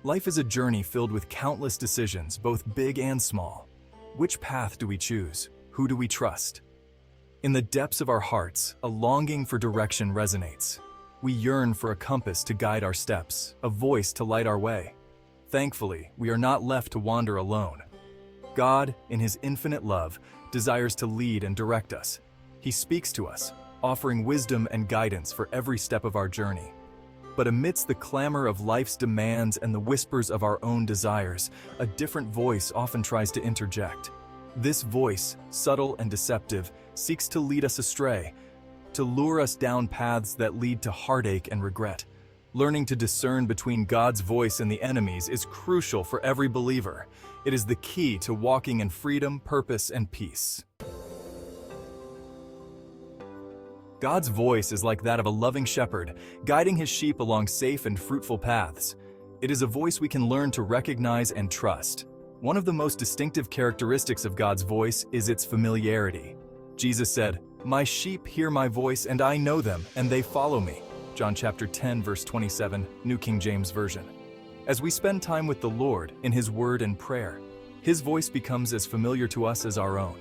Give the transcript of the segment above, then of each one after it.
Life is a journey filled with countless decisions, both big and small. Which path do we choose? Who do we trust? In the depths of our hearts, a longing for direction resonates. We yearn for a compass to guide our steps, a voice to light our way. Thankfully, we are not left to wander alone. God, in His infinite love, desires to lead and direct us. He speaks to us, offering wisdom and guidance for every step of our journey. But amidst the clamor of life's demands and the whispers of our own desires, a different voice often tries to interject. This voice, subtle and deceptive, seeks to lead us astray, to lure us down paths that lead to heartache and regret. Learning to discern between God's voice and the enemy's is crucial for every believer. It is the key to walking in freedom, purpose, and peace. God's voice is like that of a loving shepherd, guiding his sheep along safe and fruitful paths. It is a voice we can learn to recognize and trust. One of the most distinctive characteristics of God's voice is its familiarity. Jesus said, "My sheep hear my voice, and I know them, and they follow me." John chapter 10, verse 27, New King James Version. As we spend time with the Lord in His Word and prayer, His voice becomes as familiar to us as our own.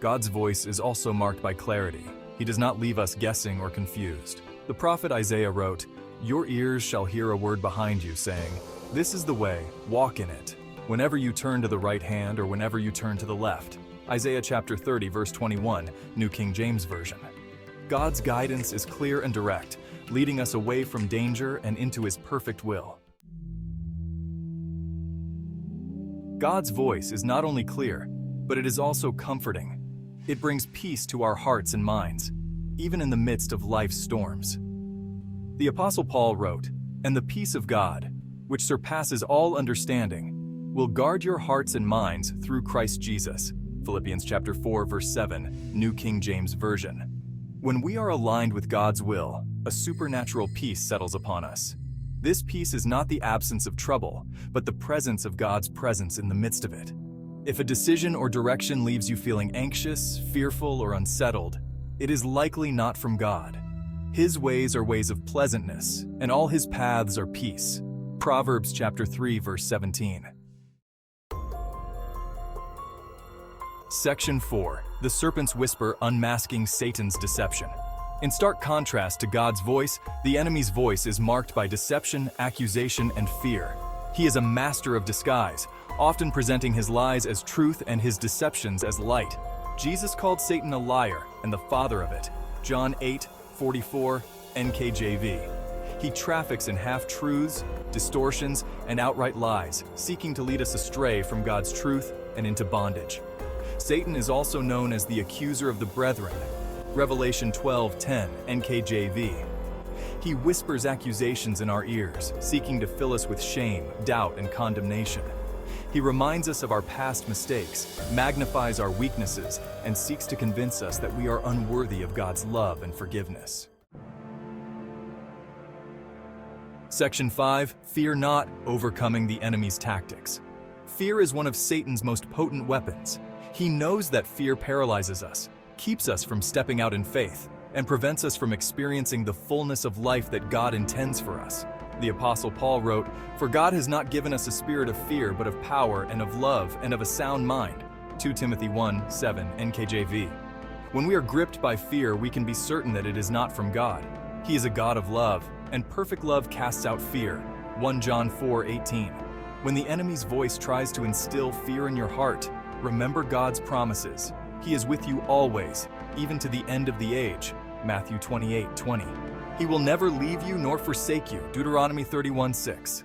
God's voice is also marked by clarity. He does not leave us guessing or confused. The prophet Isaiah wrote, "Your ears shall hear a word behind you saying, 'This is the way, walk in it,' whenever you turn to the right hand or whenever you turn to the left." Isaiah chapter 30, verse 21, New King James Version. God's guidance is clear and direct, leading us away from danger and into His perfect will. God's voice is not only clear, but it is also comforting. It brings peace to our hearts and minds, even in the midst of life's storms. The Apostle Paul wrote, "And the peace of God, which surpasses all understanding, will guard your hearts and minds through Christ Jesus." Philippians chapter 4, verse 7, New King James Version. When we are aligned with God's will, a supernatural peace settles upon us. This peace is not the absence of trouble, but the presence of God's presence in the midst of it. If a decision or direction leaves you feeling anxious, fearful, or unsettled, it is likely not from God. His ways are ways of pleasantness, and all His paths are peace. Proverbs chapter 3, verse 17. Section 4. The Serpent's Whisper, Unmasking Satan's Deception. In stark contrast to God's voice, the enemy's voice is marked by deception, accusation, and fear. He is a master of disguise, often presenting his lies as truth and his deceptions as light. Jesus called Satan a liar and the father of it. John 8:44, NKJV. He traffics in half-truths, distortions, and outright lies, seeking to lead us astray from God's truth and into bondage. Satan is also known as the accuser of the brethren. Revelation 12:10, NKJV. He whispers accusations in our ears, seeking to fill us with shame, doubt, and condemnation. He reminds us of our past mistakes, magnifies our weaknesses, and seeks to convince us that we are unworthy of God's love and forgiveness. Section 5. Fear not, overcoming the enemy's tactics. Fear is one of Satan's most potent weapons. He knows that fear paralyzes us, keeps us from stepping out in faith, and prevents us from experiencing the fullness of life that God intends for us. The Apostle Paul wrote, "For God has not given us a spirit of fear, but of power and of love and of a sound mind." 2 Timothy 1:7, NKJV. When we are gripped by fear, we can be certain that it is not from God. He is a God of love, and perfect love casts out fear. 1 John 4:18. When the enemy's voice tries to instill fear in your heart, remember God's promises. He is with you always, even to the end of the age. Matthew 28:20. He will never leave you nor forsake you. Deuteronomy 31:6.